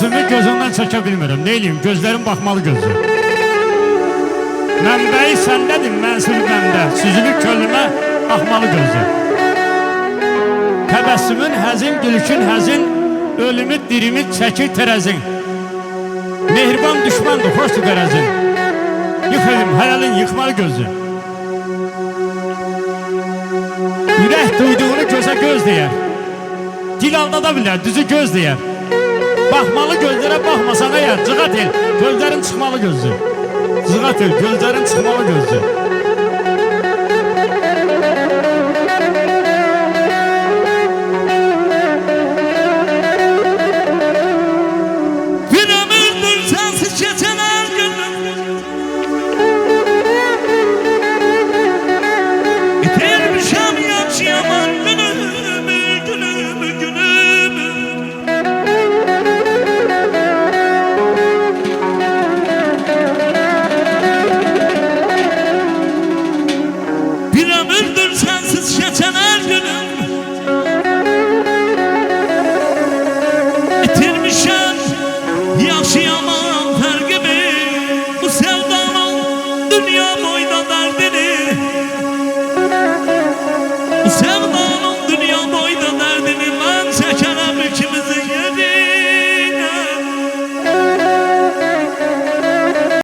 Özümü gözümdən çəkə bilmirəm. Neyliyim? Gözlərim baxmalı gözü. Mənbəyi səndədir, mənsubu məndə. Süzülür könlümə baxmalı gözü. Təbəssümün həzin, gülüşün həzin, ölümü, dirimi çəkir tərəzin. Mehriban düşmandır, xoşdur qərəzin. Yıx elim, hayalin yıxmalı gözü. Ürək duyduğunu gözə göz deyər. Dil aldada bilər, düzü göz deyər. Baxmalı gözlərə baxmasan əgər, cığat el, gözlərin çıxmalı gözü. Cığat el, gözlərin çıxmalı gözü.